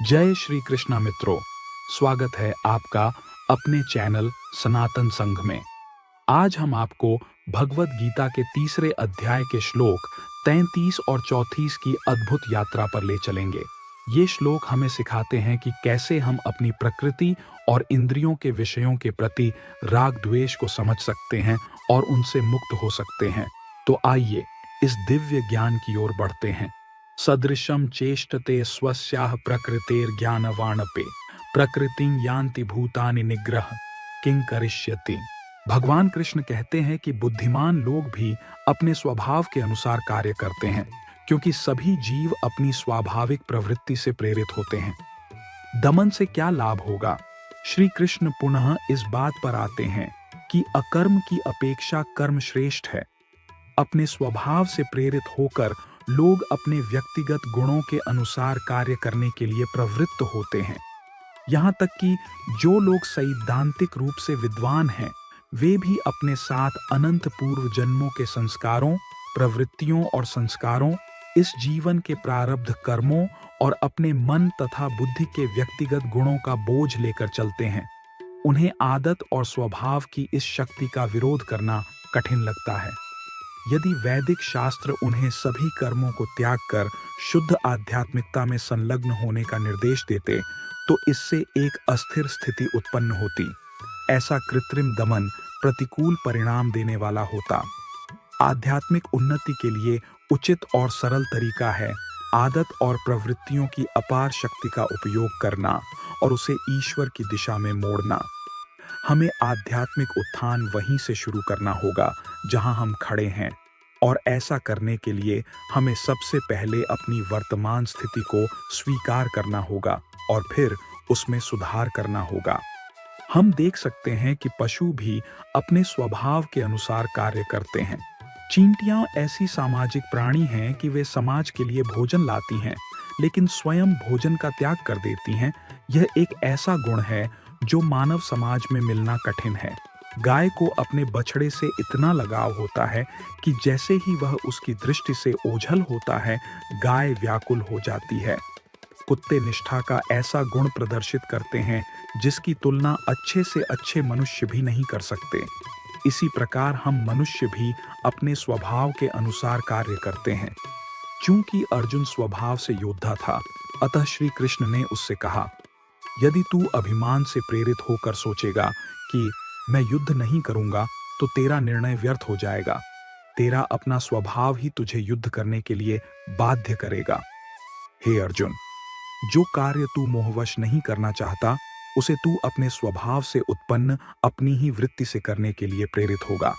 जय श्री कृष्णा मित्रों, स्वागत है आपका अपने चैनल सनातन संघ में। आज हम आपको भगवत गीता के तीसरे अध्याय के श्लोक 33 और 34 की अद्भुत यात्रा पर ले चलेंगे। ये श्लोक हमें सिखाते हैं कि कैसे हम अपनी प्रकृति और इंद्रियों के विषयों के प्रति राग द्वेष को समझ सकते हैं और उनसे मुक्त हो सकते हैं। तो आइए इस दिव्य ज्ञान की ओर बढ़ते हैं। सदृशं चेष्टते स्वस्याः प्रकृतेर्ज्ञानवाणपे प्रकृतिं यान्ति भूतानि निग्रह किं करिष्यति। भगवान कृष्ण कहते हैं कि बुद्धिमान लोग भी अपने स्वभाव के अनुसार कार्य करते हैं, क्योंकि सभी जीव अपनी स्वाभाविक प्रवृत्ति से प्रेरित होते हैं। दमन से क्या लाभ होगा? श्री कृष्ण पुनः इस बात पर आते हैं कि अकर्म की अपेक्षा कर्म श्रेष्ठ है। अपने स्वभाव से प्रेरित होकर लोग अपने व्यक्तिगत गुणों के अनुसार कार्य करने के लिए प्रवृत्त होते हैं। यहाँ तक कि जो लोग सैद्धांतिक रूप से विद्वान हैं, वे भी अपने साथ अनंत पूर्व जन्मों के संस्कारों, प्रवृत्तियों और संस्कारों, इस जीवन के प्रारब्ध कर्मों और अपने मन तथा बुद्धि के व्यक्तिगत गुणों का बोझ लेकर चलते हैं। उन्हें आदत और स्वभाव की इस शक्ति का विरोध करना कठिन लगता है। यदि वैदिक शास्त्र उन्हें सभी कर्मों को त्याग कर शुद्ध आध्यात्मिकता में संलग्न होने का निर्देश देते, तो इससे एक अस्थिर स्थिति उत्पन्न होती। ऐसा कृत्रिम दमन प्रतिकूल परिणाम देने वाला होता। आध्यात्मिक उन्नति के लिए उचित और सरल तरीका है आदत और प्रवृत्तियों की अपार शक्ति का उपयोग करना और उसे ईश्वर की दिशा में मोड़ना। हमें आध्यात्मिक उत्थान वहीं से शुरू करना होगा जहां हम खड़े हैं, और ऐसा करने के लिए हमें सबसे पहले अपनी वर्तमान स्थिति को स्वीकार करना होगा और फिर उसमें सुधार करना होगा। हम देख सकते हैं कि पशु भी अपने स्वभाव के अनुसार कार्य करते हैं। चींटियां ऐसी सामाजिक प्राणी हैं कि वे समाज के लिए भोजन लाती हैं, लेकिन स्वयं भोजन का त्याग कर देती हैं। यह एक ऐसा गुण है जो मानव समाज में मिलना कठिन है। गाय को अपने बछड़े से इतना लगाव होता है कि जैसे ही वह उसकी दृष्टि से ओझल होता है, गाय व्याकुल हो जाती है। कुत्ते निष्ठा का ऐसा गुण प्रदर्शित करते हैं जिसकी तुलना अच्छे से अच्छे मनुष्य भी नहीं कर सकते। इसी प्रकार हम मनुष्य भी अपने स्वभाव के अनुसार कार्य करते हैं। चूंकि अर्जुन स्वभाव से योद्धा था, अतः श्री कृष्ण ने उससे कहा, यदि तू अभिमान से प्रेरित होकर सोचेगा कि मैं युद्ध नहीं करूंगा, तो तेरा निर्णय व्यर्थ हो जाएगा। तेरा अपना स्वभाव ही तुझे युद्ध करने के लिए बाध्य करेगा। हे अर्जुन, जो कार्य तू मोहवश नहीं करना चाहता, उसे तू अपने स्वभाव से उत्पन्न अपनी ही वृत्ति से करने के लिए प्रेरित होगा।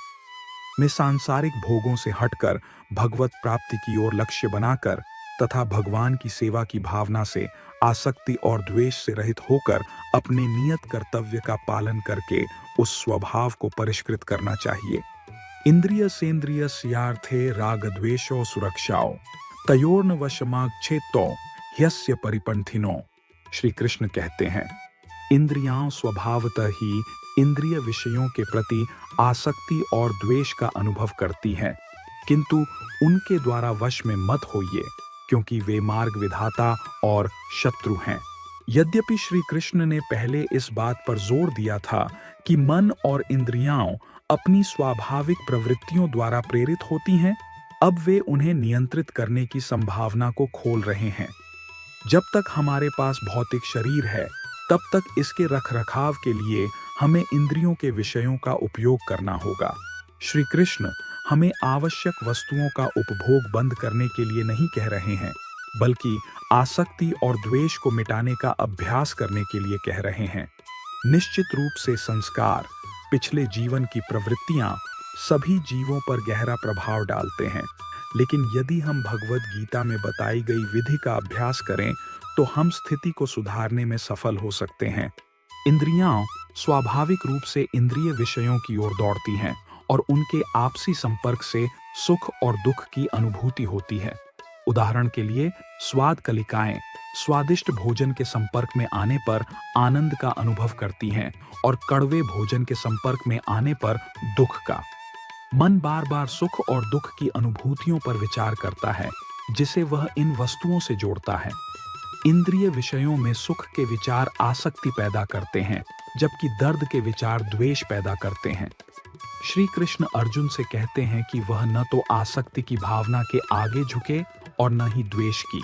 मैं सांसारिक भोगों से हटकर भगवत प्राप्ति की ओर लक्ष्य बनाकर तथा भगवान की सेवा की भावना से आसक्ति और द्वेष से रहित होकर अपने नियत कर्तव्य का पालन करके उस स्वभाव को परिष्कृत करना चाहिए। इंद्रिय सेंद्रिय स्यार्थे राग द्वेषो सुरक्षाओ तयोर्न वशमाक्षेत्तो ह्यस्य परिपंथिनो। श्री कृष्ण कहते हैं, इंद्रियां स्वभावतः ही इंद्रिय विषयों के प्रति आसक्ति और द्वेष का अनुभव करती हैं, किंतु उनके द्वारा वश में मत होइए, क्योंकि वे मार्ग विधाता और शत्रु हैं। यद्यपि श्री कृष्ण ने पहले इस बात पर जोर दिया था कि मन और इंद्रियां अपनी स्वाभाविक प्रवृत्तियों द्वारा प्रेरित होती हैं, अब वे उन्हें नियंत्रित करने की संभावना को खोल रहे हैं। जब तक हमारे पास भौतिक शरीर है, तब तक इसके रखरखाव के लिए हमें इंद्रियों के विषयों का उपयोग करना होगा। श्री कृष्ण हमें आवश्यक वस्तुओं का उपभोग बंद करने के लिए नहीं कह रहे हैं, बल्कि आसक्ति और द्वेष को मिटाने का अभ्यास करने के लिए कह रहे हैं। निश्चित रूप से संस्कार, पिछले जीवन की प्रवृत्तियां सभी जीवों पर गहरा प्रभाव डालते हैं, लेकिन यदि हम भगवत गीता में बताई गई विधि का अभ्यास करें, तो हम स्थिति को सुधारने में सफल हो सकते हैं। इंद्रियां स्वाभाविक रूप से इंद्रिय विषयों की ओर दौड़ती हैं और उनके आपसी संपर्क से सुख और दुख की अनुभूति होती है। उदाहरण के लिए, स्वाद कलिकाएं स्वादिष्ट भोजन के संपर्क में आने पर आनंद का अनुभव करती हैं और कड़वे भोजन के संपर्क में आने पर दुख का। मन बार बार सुख और दुख की अनुभूतियों पर विचार करता है, जिसे वह इन वस्तुओं से जोड़ता है। इंद्रिय विषयों में सुख के विचार आसक्ति पैदा करते हैं, जबकि दर्द के विचार द्वेष पैदा करते हैं। श्री कृष्ण अर्जुन से कहते हैं कि वह न तो आसक्ति की भावना के आगे झुके और न ही द्वेष की।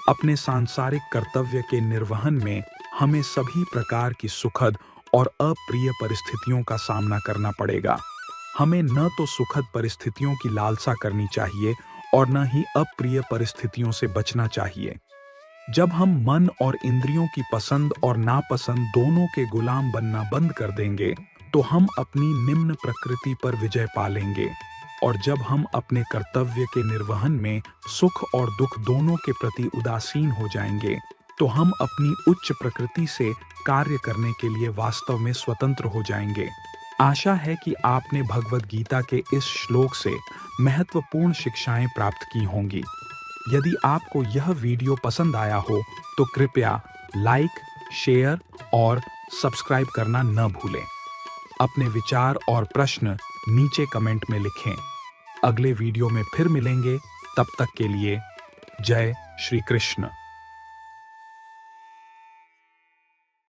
अपने सांसारिक कर्तव्य के निर्वहन में हमें सभी प्रकार की सुखद और अप्रिय परिस्थितियों का सामना करना पड़ेगा। हमें न तो सुखद परिस्थितियों की लालसा करनी चाहिए और न ही अप्रिय परिस्थितियों से बचना चाहिए। जब हम मन और इंद्रियों की पसंद और नापसंद दोनों के गुलाम बनना बंद कर देंगे, तो हम अपनी निम्न प्रकृति पर विजय पा लेंगे। और जब हम अपने कर्तव्य के निर्वहन में सुख और दुख दोनों के प्रति उदासीन हो जाएंगे, तो हम अपनी उच्च प्रकृति से कार्य करने के लिए वास्तव में स्वतंत्र हो जाएंगे। आशा है कि आपने भगवद गीता के इस श्लोक से महत्वपूर्ण शिक्षाएं प्राप्त की होंगी। यदि आपको यह वीडियो पसंद आया हो तो कृपया लाइक, शेयर और सब्सक्राइब करना न भूलें। अपने विचार और प्रश्न नीचे कमेंट में लिखें। अगले वीडियो में फिर मिलेंगे, तब तक के लिए जय श्री कृष्ण।